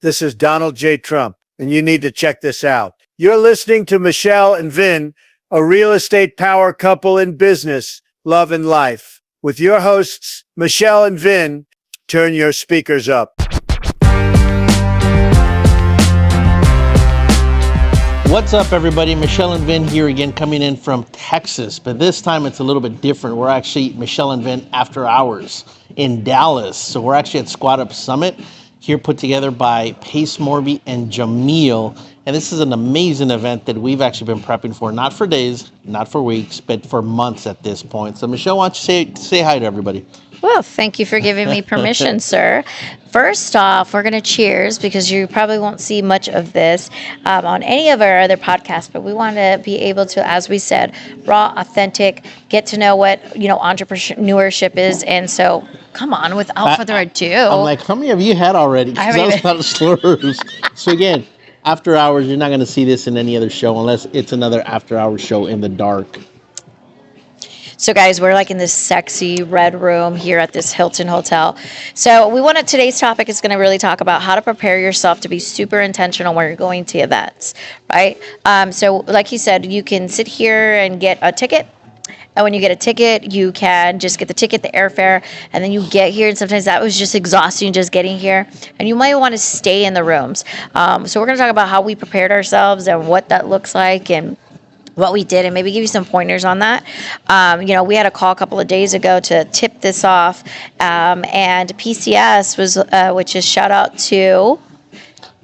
This is Donald J. Trump, and you need to check this out. You're listening to Michelle and Vin, a real estate power couple in business, love, and life. With your hosts, Michelle and Vin. Turn your speakers up. What's up, everybody? Michelle and Vin here again, coming in from Texas, but this time it's a little bit different. We're actually Michelle and Vin after hours in Dallas. So we're actually at Squad Up Summit, here put together by Pace Morby and Jameel. And this is an amazing event that we've actually been prepping for, not for days, not for weeks, but for months at this point. So Michelle, why don't you say hi to everybody? Well, thank you for giving me permission, sir. First off, we're going to cheers because you probably won't see much of this on any of our other podcasts, but we want to be able to, as we said, raw, authentic, get to know what, entrepreneurship is. And so, come on, without further ado. I'm like, how many have you had already? Because that was a lot of slurs. So again, after hours, you're not going to see this in any other show unless it's another after hours show in the dark. So guys, we're like in this sexy red room here at this Hilton Hotel. So today's topic is going to really talk about how to prepare yourself to be super intentional when you're going to events, right? So like you said, you can sit here and get a ticket. And when you get a ticket, you can just get the ticket, the airfare, and then you get here. And sometimes that was just exhausting just getting here. And you might want to stay in the rooms. So we're going to talk about how we prepared ourselves and what that looks like and what we did, and maybe give you some pointers on that. We had a call a couple of days ago to tip this off, and PCS was, which is shout out to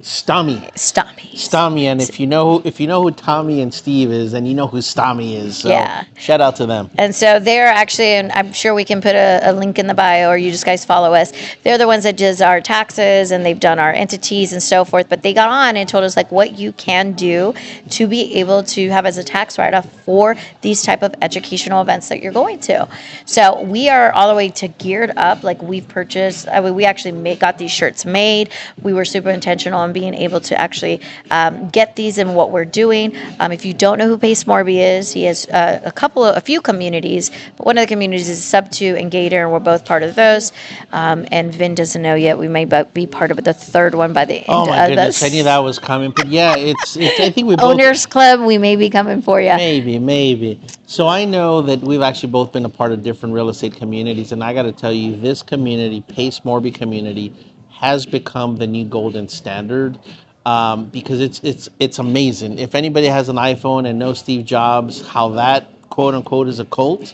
Stami, and if you know who Tommy and Steve is, then you know who Stami is. So yeah. Shout out to them. And so they're actually, and I'm sure we can put a link in the bio, or you just guys follow us. They're the ones that does our taxes, and they've done our entities and so forth. But they got on and told us like what you can do to be able to have as a tax write-off for these type of educational events that you're going to. So we are all the way to geared up. Like we've purchased, we actually got these shirts made. We were super intentional on being able to actually get these in what we're doing. If you don't know who Pace Morby is, he has a few communities, but one of the communities is Sub2 and Gator, and we're both part of those. And Vin doesn't know yet. We may be part of the third one by the end. Oh my goodness, I knew that was coming. But yeah, it's I think we both... Owners Club, we may be coming for you. Maybe. So I know that we've actually both been a part of different real estate communities, and I got to tell you, this community, Pace Morby community, has become the new golden standard, because it's amazing. If anybody has an iPhone and knows Steve Jobs, how that quote unquote is a cult,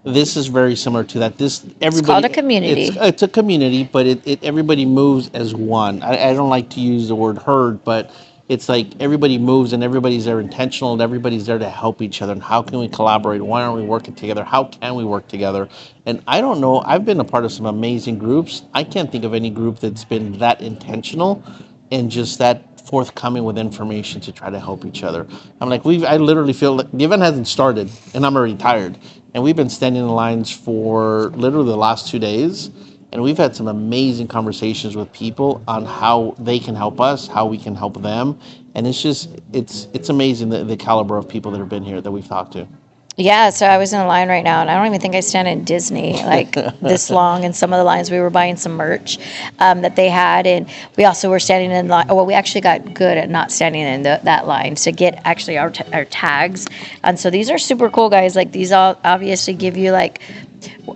this is very similar to that. It's called a community. It's a community, but it everybody moves as one. I don't like to use the word herd, but it's like everybody moves and everybody's there intentional and everybody's there to help each other. And how can we collaborate? Why aren't we working together? How can we work together? And I don't know, I've been a part of some amazing groups. I can't think of any group that's been that intentional and just that forthcoming with information to try to help each other. I'm like, I literally feel like the event hasn't started and I'm already tired. And we've been standing in lines for literally the last 2 days. And we've had some amazing conversations with people on how they can help us, how we can help them. And it's amazing the caliber of people that have been here that we've talked to. Yeah, so I was in a line right now, and I don't even think I stand in Disney like this long. And some of the lines, we were buying some merch that they had, and we also were standing in line. Well, we actually got good at not standing in that line to get actually our tags. And so these are super cool, guys. Like these all obviously give you like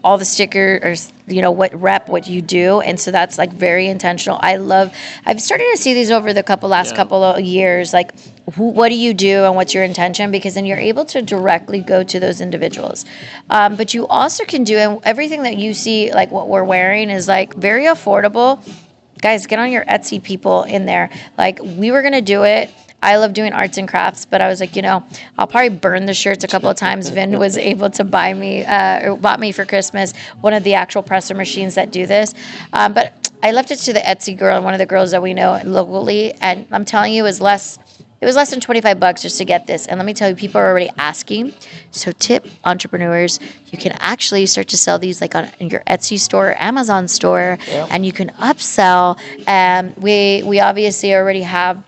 all the stickers, what you do. And so that's like very intentional. I've started to see these over the last couple of years, like what do you do and what's your intention? Because then you're able to directly go to those individuals. But you also can do, and everything that you see, like what we're wearing is like very affordable. Guys, get on your Etsy people in there. Like we were going to do it. I love doing arts and crafts, but I was like, I'll probably burn the shirts a couple of times. Vin was able to buy me, or bought me for Christmas, one of the actual presser machines that do this. But I left it to the Etsy girl and one of the girls that we know locally. And I'm telling you, it was less than $25 just to get this. And let me tell you, people are already asking. So tip entrepreneurs, you can actually start to sell these like in your Etsy store, Amazon store, and you can upsell. And we obviously already have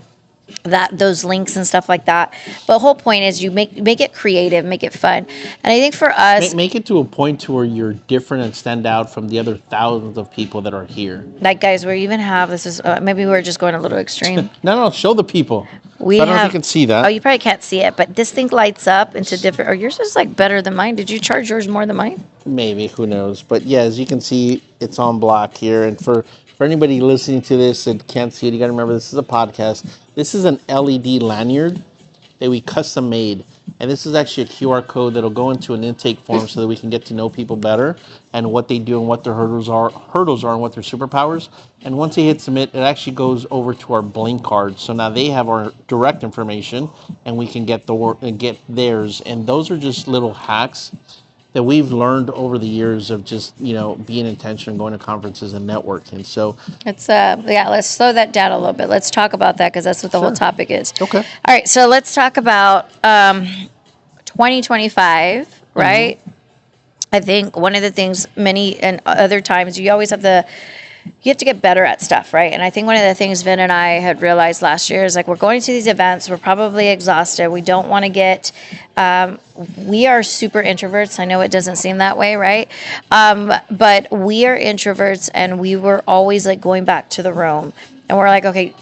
those links and stuff like that. But the whole point is you make it creative, make it fun. And I think for us, Make it to a point to where you're different and stand out from the other thousands of people that are here. like guys, we even have this is maybe we're just going a little extreme. No, show the people. We I don't know if have, you can see that. Oh, you probably can't see it, but this thing lights up into different. Or yours is like better than mine. Did you charge yours more than mine? Maybe, who knows? But yeah, as you can see, it's on black here. And for anybody listening to this that can't see it, you got to remember this is a podcast. This is an LED lanyard that we custom made. And this is actually a QR code that'll go into an intake form so that we can get to know people better and what they do and what their hurdles are and what their superpowers. And once they hit submit, it actually goes over to our Blink card. So now they have our direct information and we can get theirs. And those are just little hacks that we've learned over the years of just, being intentional, going to conferences and networking. So It's let's slow that down a little bit. Let's talk about that because that's what the whole topic is. Okay. All right, so let's talk about 2025, right? I think one of the things many and other times you always have to get better at stuff, right? And I think one of the things Vin and I had realized last year is like we're going to these events, we're probably exhausted. We don't want to get, we are super introverts. I know it doesn't seem that way, right? But we are introverts and we were always like going back to the room. And we're like, okay,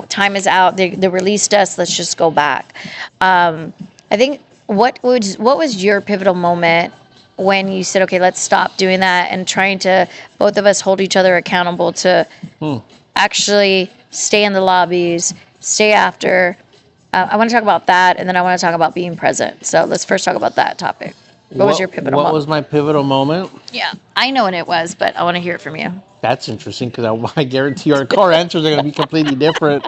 time is out. They released us. Let's just go back. I think what was your pivotal moment when you said, okay, let's stop doing that and trying to both of us hold each other accountable to actually stay in the lobbies, stay after. I want to talk about that, and then I want to talk about being present. So let's first talk about that topic. What was your pivotal moment? What was my pivotal moment? Yeah, I know when it was, but I want to hear it from you. That's interesting because I guarantee our answers are going to be completely different.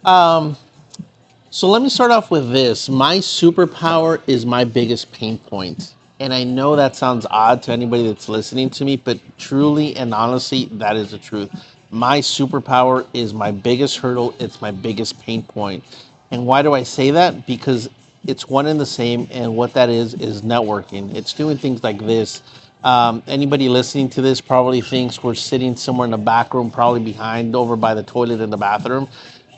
So let me start off with this. My superpower is my biggest pain point. And I know that sounds odd to anybody that's listening to me, but truly and honestly, that is the truth. My superpower is my biggest hurdle. It's my biggest pain point. And why do I say that? Because it's one and the same. And what that is networking. It's doing things like this. Anybody listening to this probably thinks we're sitting somewhere in the back room, probably behind over by the toilet in the bathroom.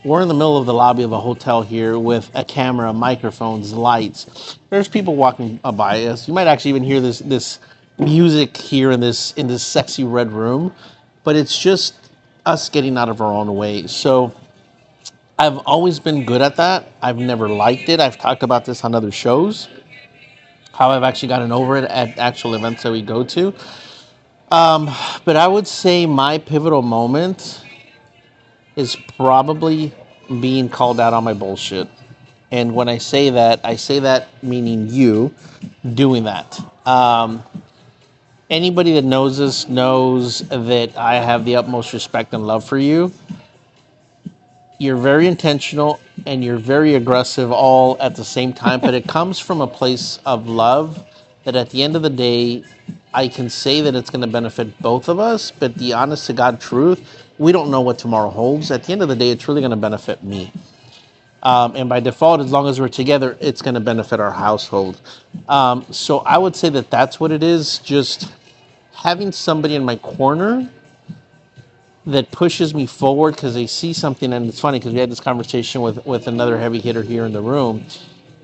We're in the middle of the lobby of a hotel here with a camera, microphones, lights. There's people walking by us. You might actually even hear this music here in this sexy red room, but it's just us getting out of our own way. So I've always been good at that. I've never liked it. I've talked about this on other shows, how I've actually gotten over it at actual events that we go to. But I would say my pivotal moment is probably being called out on my bullshit. And when I say that meaning you doing that. Anybody that knows us knows that I have the utmost respect and love for you. You're very intentional and you're very aggressive all at the same time, but it comes from a place of love that at the end of the day, I can say that it's going to benefit both of us, but the honest to God truth, we don't know what tomorrow holds. At the end of the day, it's really going to benefit me. And by default, as long as we're together, it's going to benefit our household. So I would say that that's what it is, just having somebody in my corner that pushes me forward because they see something. And it's funny because we had this conversation with another heavy hitter here in the room.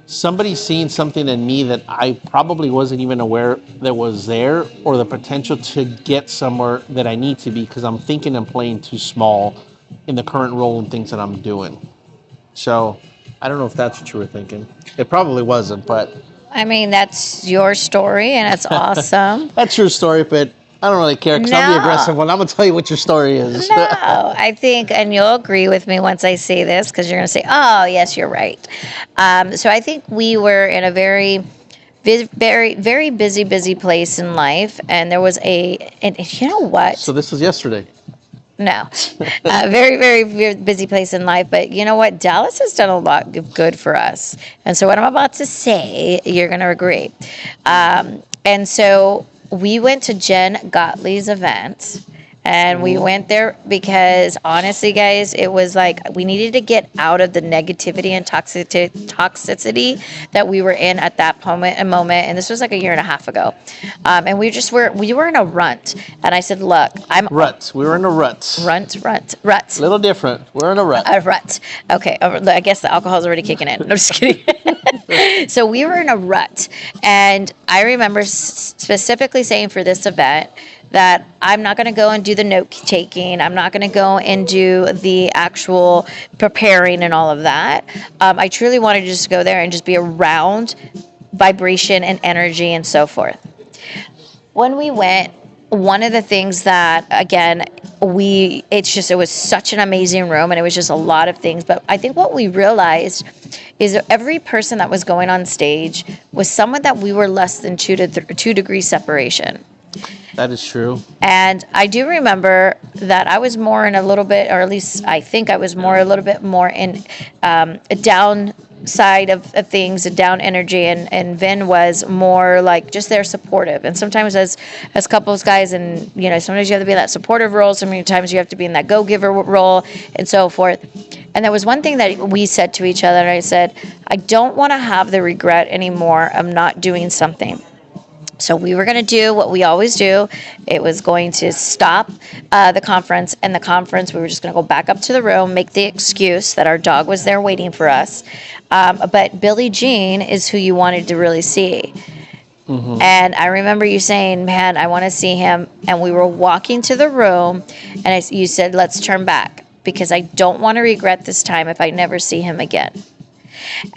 Somebody seeing something in me that I probably wasn't even aware that was there, or the potential to get somewhere that I need to be because I'm thinking I'm playing too small in the current role and things that I'm doing. So I don't know if that's what you were thinking. It probably wasn't, but... I mean, that's your story, and it's awesome. That's your story, but I don't really care because I'm the aggressive one. I'm going to tell you what your story is. No, I think, and you'll agree with me once I say this, because you're going to say, oh, yes, you're right. So I think we were in a very, very busy place in life, and there was and you know what? So this was yesterday. No, very busy place in life. But you know what? Dallas has done a lot of good for us. And so what I'm about to say, you're going to agree. And so we went to Jen Gottlieb's event, And we went there because honestly, guys, it was like we needed to get out of the negativity and toxicity that we were in at that moment. And this was like a year and a half ago. And we were in a rut. And I said, look, I'm Ruts. We were in a rut. Rut. Little different. We're in a rut. A rut. Okay. I guess the alcohol's already kicking in. I'm just kidding. So we were in a rut. And I remember specifically saying for this event that I'm not going to go and do the note taking. I'm not going to go and do the actual preparing and all of that. I truly wanted to just go there and just be around vibration and energy and so forth. When we went, one of the things that, again, it was such an amazing room and it was just a lot of things. But I think what we realized is that every person that was going on stage was someone that we were less than 2 degrees separation. That is true. And I do remember that I was more in a little bit, or at least I think I was a little bit more in a down side of things, a down energy, and Vin was more like just there supportive. And sometimes as couples guys, and sometimes you have to be in that supportive role, sometimes you have to be in that go-giver role and so forth. And there was one thing that we said to each other, and I said, I don't want to have the regret anymore of not doing something. So we were going to do what we always do. It was going to stop the conference, and the conference, we were just going to go back up to the room, make the excuse that our dog was there waiting for us. But Billie Jean is who you wanted to really see. Mm-hmm. And I remember you saying, man, I want to see him. And we were walking to the room, and you said, let's turn back, because I don't want to regret this time if I never see him again.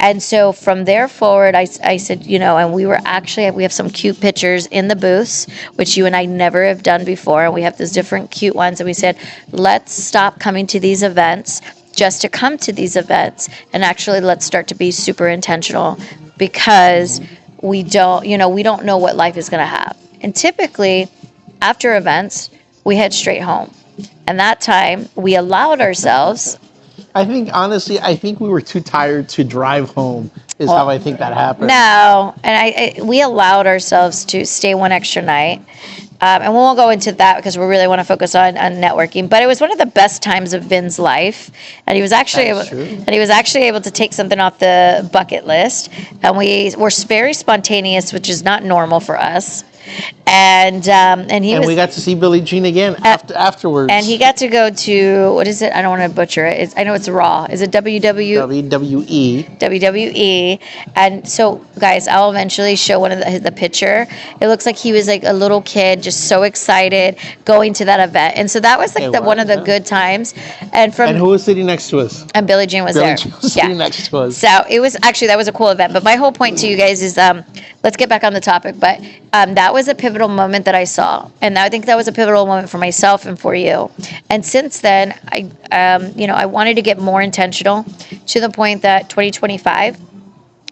And so from there forward, I said, and we have some cute pictures in the booths, which you and I never have done before. And we have those different cute ones. And we said, let's stop coming to these events just to come to these events. And actually, let's start to be super intentional, because we don't know what life is going to have. And typically, after events, we head straight home. And that time, we allowed ourselves... I think we were too tired to drive home is how I think that happened. No, and we allowed ourselves to stay one extra night. And we won't go into that because we really want to focus on networking. But it was one of the best times of Vin's life, and he was actually able to take something off the bucket list. And we were very spontaneous, which is not normal for us. And we got to see Billie Jean again afterwards. And he got to go to, what is it? I don't want to butcher it. I know it's Raw. Is it WWE? WWE. And so, guys, I'll eventually show one of the picture. It looks like he was like a little kid, just so excited going to that event. And so that was like one of the good times. And who was sitting next to us? And Billie Jean was there. Billie Jean was sitting next to us. So it was that was a cool event. But my whole point to you guys is, let's get back on the topic. But that was a pivotal moment that I saw, and I think that was a pivotal moment for myself and for you. And since then, I wanted to get more intentional, to the point that 2025,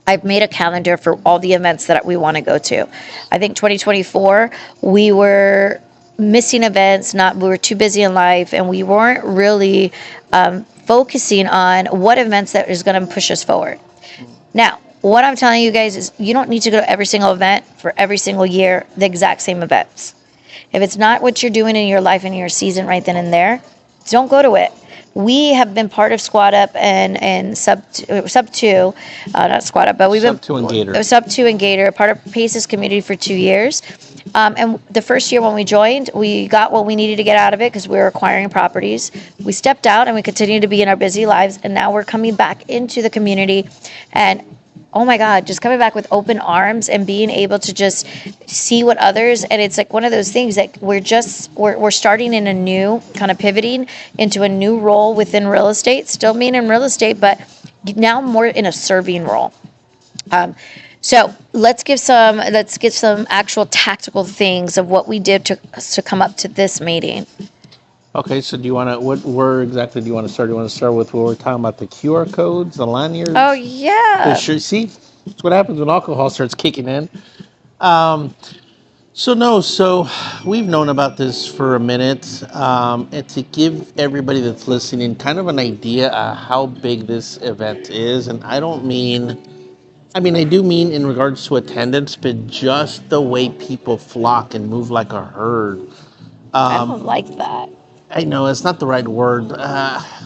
I've made a calendar for all the events that we want to go to. I think 2024, we were missing events, we were too busy in life, and we weren't really focusing on what events that is going to push us forward. Now, what I'm telling you guys is you don't need to go to every single event for every single year, the exact same events. If it's not what you're doing in your life and your season right then and there, don't go to it. We have been part of Squad Up and Sub 2, not Squad Up, but we've been Sub 2 and Gator, part of Pace's community for 2 years. And the first year when we joined, we got what we needed to get out of it because we were acquiring properties. We stepped out and we continued to be in our busy lives, and now we're coming back into the community, and oh my God, just coming back with open arms and being able to just see what others, and it's like one of those things that we're starting in a new kind of pivoting into a new role within real estate, still being in real estate, but now more in a serving role. So let's give some actual tactical things of what we did to come up to this meeting. Okay, so where exactly do you want to start? Do you want to start with what we're talking about, the QR codes, the lanyards? Oh, yeah. See, that's what happens when alcohol starts kicking in. So we've known about this for a minute, and to give everybody that's listening kind of an idea of how big this event is, and I do mean in regards to attendance, but just the way people flock and move like a herd. I don't like that. I know it's not the right word.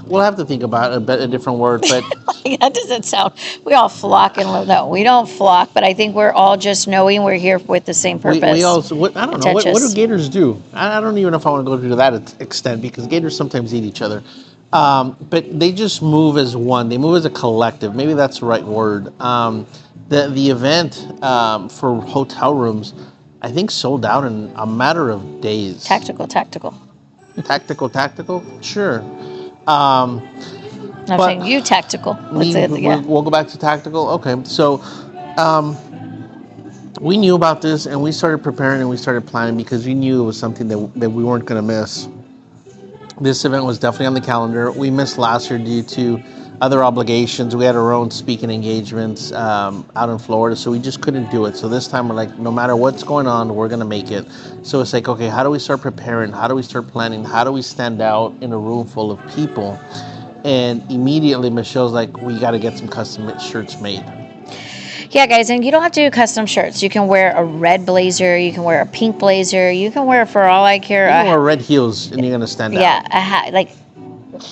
We'll have to think about a different word, but That doesn't sound. We all flock and no, we don't flock. But I think we're all just knowing we're here with the same purpose. we also, I don't know, what do Contentious. gators do? I don't even know if I want to go to that extent, because gators sometimes eat each other. But they just move as one. They move as a collective. Maybe that's the right word. The event for hotel rooms, I think, sold out in a matter of days. Tactical. Tactical, sure. I'm But saying you tactical. Let's say it again. we'll go back to tactical. Okay, so we knew about this, and we started preparing and we started planning, because we knew it was something that we weren't going to miss. This event was definitely on the calendar. We missed last year due to other obligations. We had our own speaking engagements out in Florida, so we just couldn't do it. So this time we're like, no matter what's going on, we're going to make it. So it's like, okay, how do we start preparing? How do we start planning? How do we stand out in a room full of people? And immediately Michelle's like, we got to get some custom shirts made. Yeah, guys, and you don't have to do custom shirts. You can wear a red blazer. You can wear a pink blazer. You can wear, for all I care, You can wear red heels and you're going to stand out. Yeah, like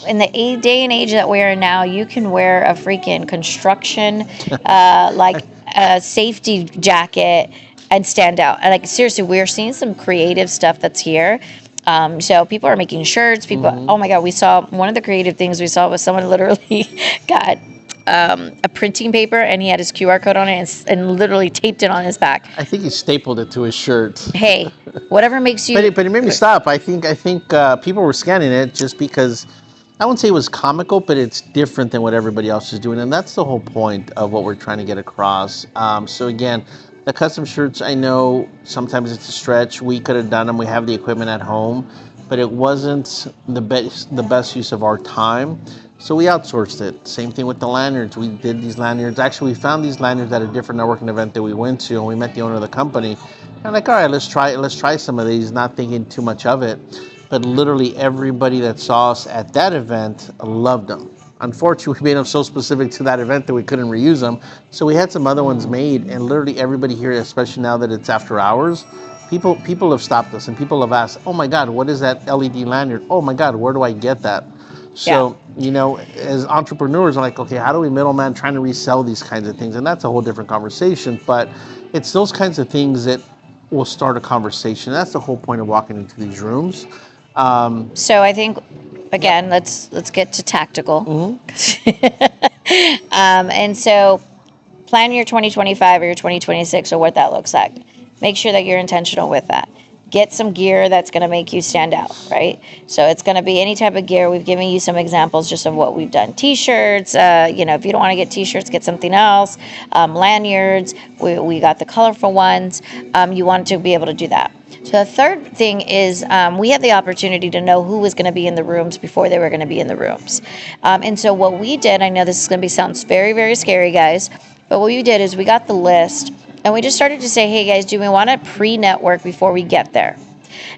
in the day and age that we're in now, you can wear a freaking construction, like a safety jacket and stand out. And like, seriously, we're seeing some creative stuff that's here. So people are making shirts. People, oh my God, we saw one of the creative things we saw was someone literally got a printing paper and he had his QR code on it and literally taped it on his back. I think he stapled it to his shirt. Hey, whatever makes you. But it made me stop. I think people were scanning it just because, I wouldn't say it was comical, but it's different than what everybody else is doing, and that's the whole point of what we're trying to get across. So again, the custom shirts, I know sometimes it's a stretch. We could have done them. We have the equipment at home, but it wasn't the best use of our time. So we outsourced it. Same thing with the lanyards. We did these lanyards. Actually, we found these lanyards at a different networking event that we went to, and we met the owner of the company. And like, all right, let's try some of these, not thinking too much of it. But literally everybody that saw us at that event loved them. Unfortunately, we made them so specific to that event that we couldn't reuse them. So we had some other ones made, and literally everybody here, especially now that it's after hours, people have stopped us, and people have asked, oh my God, what is that LED lanyard? Oh my God, where do I get that? So, you know, as entrepreneurs, I'm like, okay, how do we middleman trying to resell these kinds of things? And that's a whole different conversation, but it's those kinds of things that will start a conversation. That's the whole point of walking into these rooms. So I think, again, let's get to tactical. And so plan your 2025 or your 2026 or what that looks like. Make sure that you're intentional with that. Get some gear that's going to make you stand out, right? So it's going to be any type of gear. We've given you some examples just of what we've done. T-shirts, you know, if you don't want to get T-shirts, get something else. Lanyards, we got the colorful ones. You want to be able to do that. So the third thing is we had the opportunity to know who was going to be in the rooms before they were going to be in the rooms. And so what we did, I know this is going to sounds very, very scary, guys, but what we did is we got the list and we just started to say, hey, guys, do we want to pre-network before we get there?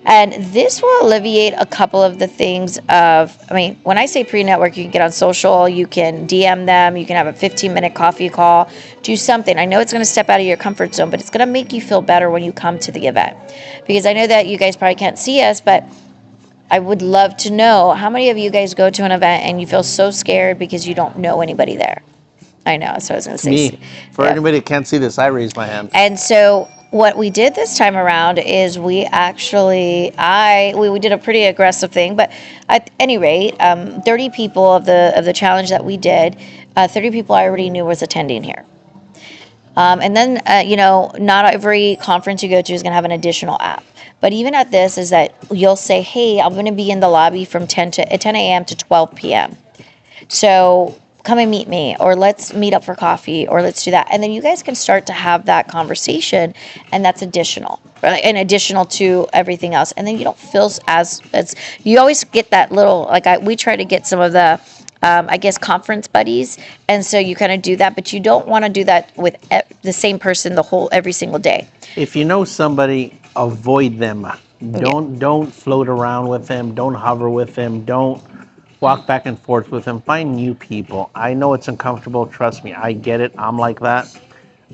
And this will alleviate a couple of the things of, I mean, when I say pre-network, you can get on social, you can DM them, you can have a 15-minute coffee call, do something. I know it's going to step out of your comfort zone, but it's going to make you feel better when you come to the event. Because I know that you guys probably can't see us, but I would love to know how many of you guys go to an event and you feel so scared because you don't know anybody there. I know, so I was going to say. Me. For anybody that can't see this, I raised my hand. And so what we did this time around is we actually, we did a pretty aggressive thing, but at any rate, 30 people of the challenge that we did, 30 people I already knew was attending here. And then, you know, not every conference you go to is going to have an additional app. But even at this is that you'll say, hey, I'm going to be in the lobby from 10 a.m. to 12 p.m. So come and meet me, or let's meet up for coffee, or let's do that. And then you guys can start to have that conversation, and that's additional, right? And additional to everything else. And then you don't feel as you always get that little, like we try to get some of the, I guess, conference buddies. And so you kind of do that, but you don't want to do that with the same person every single day. If you know somebody, avoid them. Don't float around with them. Don't hover with them. Don't walk back and forth with them. Find new people. I know it's uncomfortable. Trust me, I get it. I'm like that.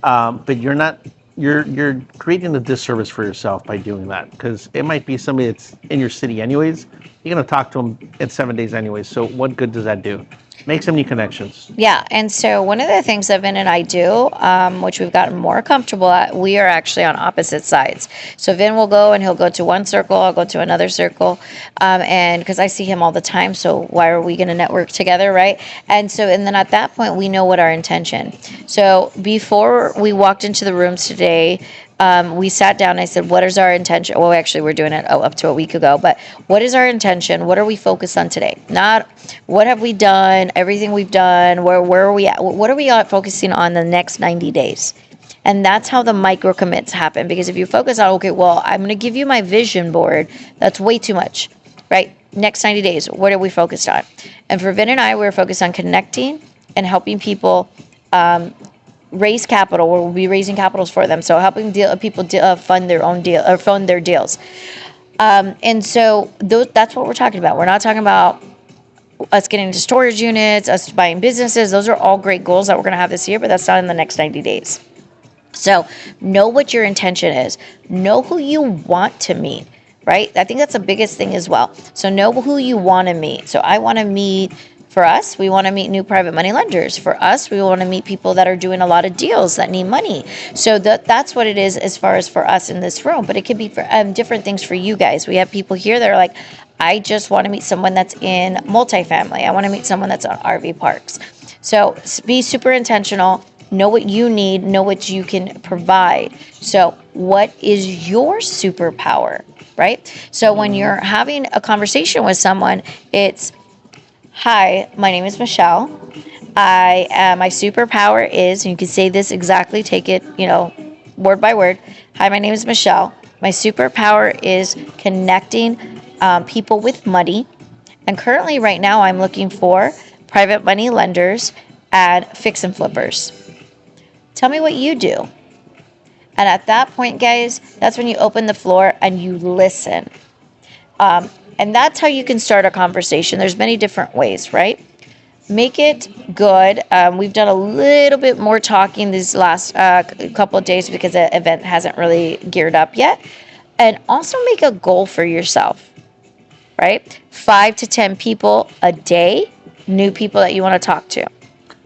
But you're not you're creating a disservice for yourself by doing that, because it might be somebody that's in your city anyways. You're gonna talk to them in 7 days anyways. So what good does that do? Make some new connections. Yeah, and so one of the things that Vin and I do, which we've gotten more comfortable at, we are actually on opposite sides. So Vin will go and he'll go to one circle, I'll go to another circle, and because I see him all the time, so why are we going to network together, right? And then at that point, we know what our intention. So before we walked into the rooms today, we sat down and I said, what is our intention? Well, actually, we're doing it up to a week ago, but what is our intention? What are we focused on today? Not what have we done, everything we've done, where are we at? What are we focusing on the next 90 days? And that's how the micro commits happen. Because if you focus on, okay, well, I'm going to give you my vision board, that's way too much, right? Next 90 days, what are we focused on? And for Vin and I, we're focused on connecting and helping people raise capital. We'll be raising capitals for them. So helping people fund their own deal or fund their deals. And so that's what we're talking about. We're not talking about us getting into storage units, us buying businesses. Those are all great goals that we're going to have this year, but that's not in the next 90 days. So know what your intention is. Know who you want to meet, right? I think that's the biggest thing as well. So know who you want to meet. So I want to meet, for us, we want to meet new private money lenders. For us, we want to meet people that are doing a lot of deals that need money. So that's what it is as far as for us in this room. But it could be for different things for you guys. We have people here that are like, I just want to meet someone that's in multifamily. I want to meet someone that's on RV parks. So be super intentional. Know what you need. Know what you can provide. So what is your superpower, right? So when you're having a conversation with someone, it's, hi, my name is Michelle. My superpower is, and you can say this exactly, take it, word by word. Hi, my name is Michelle. My superpower is connecting people with money. And currently right now I'm looking for private money lenders and fix and flippers. Tell me what you do. And at that point, guys, that's when you open the floor and you listen. And that's how you can start a conversation. There's many different ways, right? Make it good. We've done a little bit more talking these last couple of days because the event hasn't really geared up yet. And also make a goal for yourself, right? 5 to 10 people a day, new people that you want to talk to.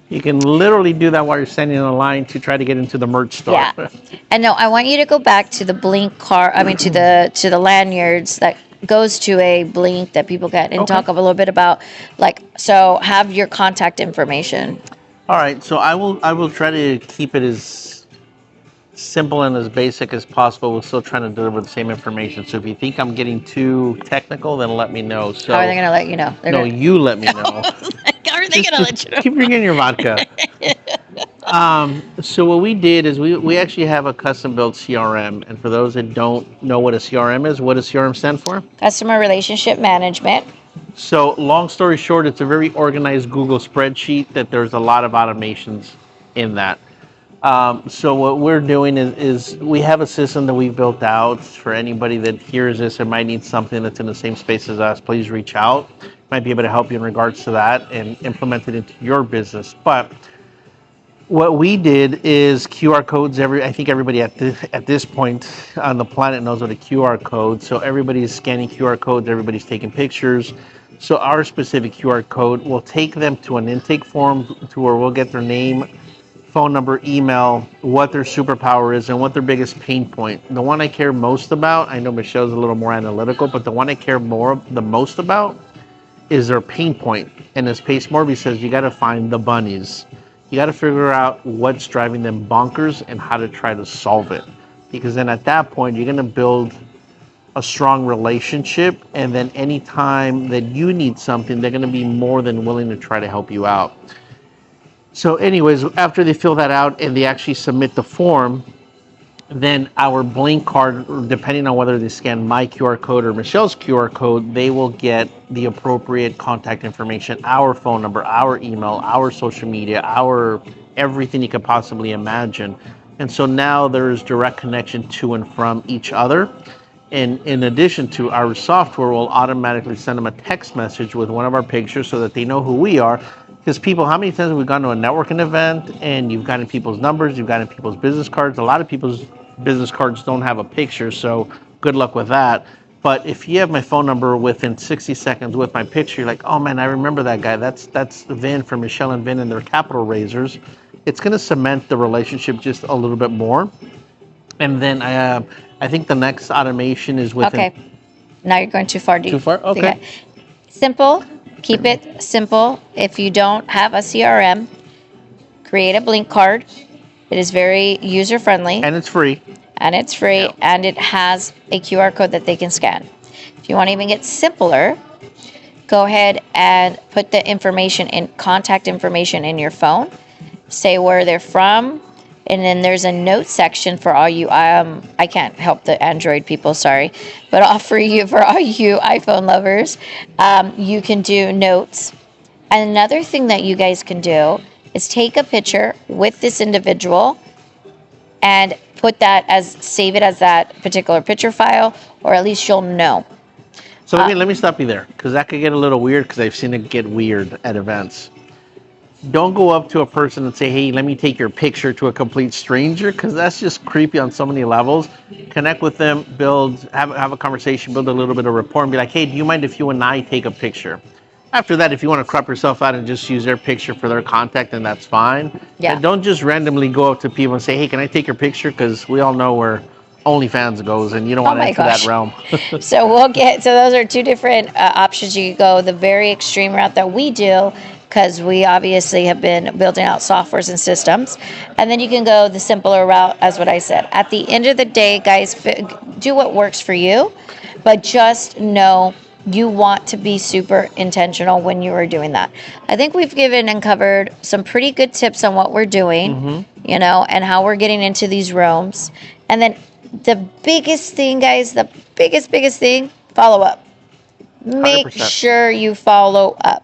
You can literally do that while you're standing in a line to try to get into the merch store. Yeah. And no, I want you to go back to the blink card. To the lanyards that goes to a blink that people get and talk a little bit about, so have your contact information. All right. So I will try to keep it as simple and as basic as possible. We're still trying to deliver the same information. So if you think I'm getting too technical, then let me know. So how are they going to let you know? You let me know. How are they going to let you know? Keep drinking your vodka. So what we did is we actually have a custom built CRM. And for those that don't know what a CRM is, what does CRM stand for? Customer Relationship Management. So long story short, it's a very organized Google spreadsheet that there's a lot of automations in that. So what we're doing is we have a system that we've built out for anybody that hears this and might need something that's in the same space as us. Please reach out. Might be able to help you in regards to that and implement it into your business. But what we did is QR codes. I think everybody at this point on the planet knows what a QR code. So everybody is scanning QR codes. Everybody's taking pictures. So our specific QR code will take them to an intake form to where we'll get their name, phone number, email, what their superpower is, and what their biggest pain point. The one I care most about, I know Michelle's a little more analytical, but the one I care the most about is their pain point. And as Pace Morby says, you got to find the bunnies. You got to figure out what's driving them bonkers and how to try to solve it. Because then at that point, you're going to build a strong relationship. And then anytime that you need something, they're going to be more than willing to try to help you out. So anyways, after they fill that out and they actually submit the form, then our blink card, depending on whether they scan my QR code or Michelle's QR code, they will get the appropriate contact information, our phone number, our email, our social media, our everything you could possibly imagine. And so now there's direct connection to and from each other. And in addition to, our software will automatically send them a text message with one of our pictures so that they know who we are. Because people, how many times have we gone to a networking event and you've gotten people's numbers, you've gotten people's business cards? A lot of people's business cards don't have a picture, so good luck with that. But if you have my phone number within 60 seconds with my picture, you're like, oh man, I remember that guy. That's Vin from Michelle and Vin and their capital raisers. It's going to cement the relationship just a little bit more. And then I think the next automation is within. Okay. Now you're going too far. Too far? Okay. Simple. Keep it simple. If you don't have a CRM, create a Blink card. It is very user friendly. And it's free. Yep. And it has a QR code that they can scan. If you want to even get simpler, go ahead and put the information in, contact information in your phone. Say where they're from, and then there's a note section for all you I can't help the Android people, sorry, but for all you iPhone lovers, you can do notes. And another thing that you guys can do is take a picture with this individual and save it as that particular picture file, or at least you'll know. So let me stop you there, because that could get a little weird, because I've seen it get weird at events. Don't go up to a person and say, hey, let me take your picture to a complete stranger, because that's just creepy on so many levels. Connect with them, have a conversation, build a little bit of rapport, and be like, hey, do you mind if you and I take a picture? After that, if you want to crop yourself out and just use their picture for their contact, then that's fine. Yeah. And don't just randomly go up to people and say, hey, can I take your picture? Because we all know where OnlyFans goes, and you don't want to enter that realm. So those are two different options. You could go the very extreme route that we do, because we obviously have been building out softwares and systems. And then you can go the simpler route, as what I said. At the end of the day, guys, do what works for you, but just know you want to be super intentional when you are doing that. I think we've given and covered some pretty good tips on what we're doing, and how we're getting into these rooms. And then the biggest thing, guys, biggest thing, follow up. Make 100%. Sure you follow up.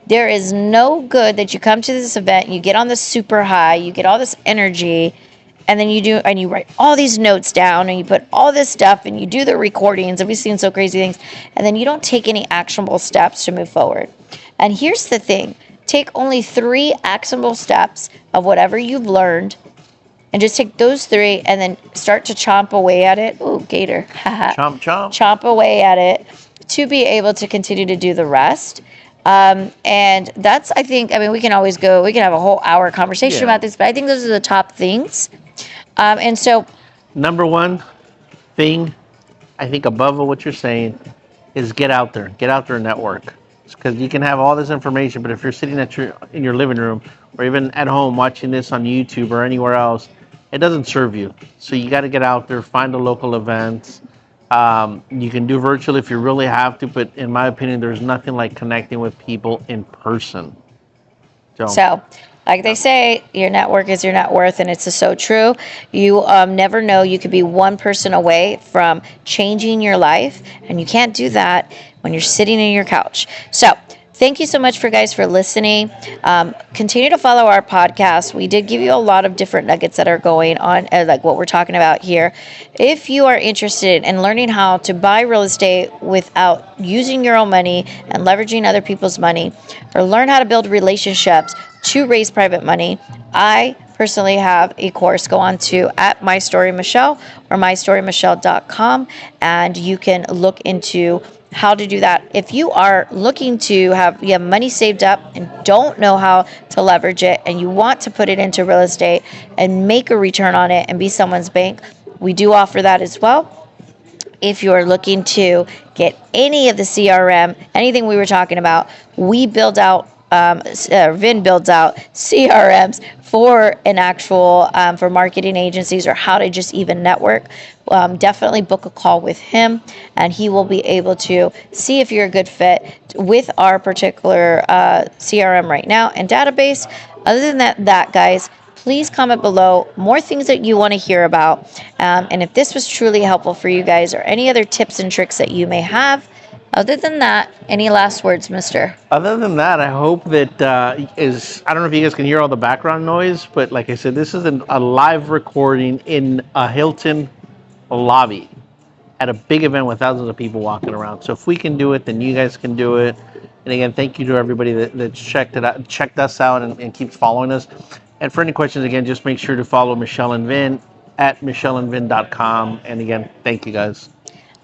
There is no good that you come to this event, you get on the super high, you get all this energy, and then you write all these notes down, and you put all this stuff, and you do the recordings, and we've seen so crazy things, and then you don't take any actionable steps to move forward. And here's the thing, take only 3 actionable steps of whatever you've learned, and just take those 3 and then start to chomp away at it. Ooh, gator. Chomp. Chomp away at it to be able to continue to do the rest. And that's, I think, we can have a whole hour conversation about this, but I think those are the top things. And so, number one thing, I think above what you're saying, is get out there and network. Because you can have all this information, but if you're sitting in your living room, or even at home watching this on YouTube or anywhere else, it doesn't serve you. So you got to get out there, find the local events. You can do virtual if you really have to, but in my opinion, there's nothing like connecting with people in person. So like they say, your network is your net worth, and it's so true. You never know. You could be one person away from changing your life, and you can't do that when you're sitting in your couch. So thank you so much for listening. Continue to follow our podcast. We did give you a lot of different nuggets that are going on, like what we're talking about here. If you are interested in learning how to buy real estate without using your own money and leveraging other people's money, or learn how to build relationships to raise private money, I personally have a course. Go on to @MyStoryMichelle or mystorymichelle.com, and you can look into how to do that. If you are looking to you have money saved up and don't know how to leverage it, and you want to put it into real estate and make a return on it and be someone's bank, we do offer that as well. If you're looking to get any of the CRM, anything we were talking about, we build out Vin builds out CRMs for an actual for marketing agencies, or how to just even network. Definitely book a call with him, and he will be able to see if you're a good fit with our particular CRM right now and database. Other than that, guys, please comment below more things that you want to hear about, and if this was truly helpful for you guys, or any other tips and tricks that you may have. Other than that, any last words, mister? Other than that, I hope that I don't know if you guys can hear all the background noise, but like I said, this is a live recording in a Hilton lobby at a big event with thousands of people walking around. So if we can do it, then you guys can do it. And again, thank you to everybody that checked us out and keeps following us. And for any questions, again, just make sure to follow Michelle and Vin at michelleandvin.com. And again, thank you guys.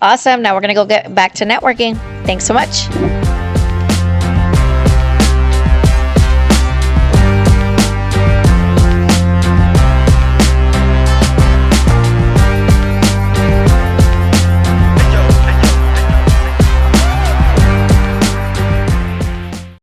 Awesome. Now we're going to go get back to networking. Thanks so much.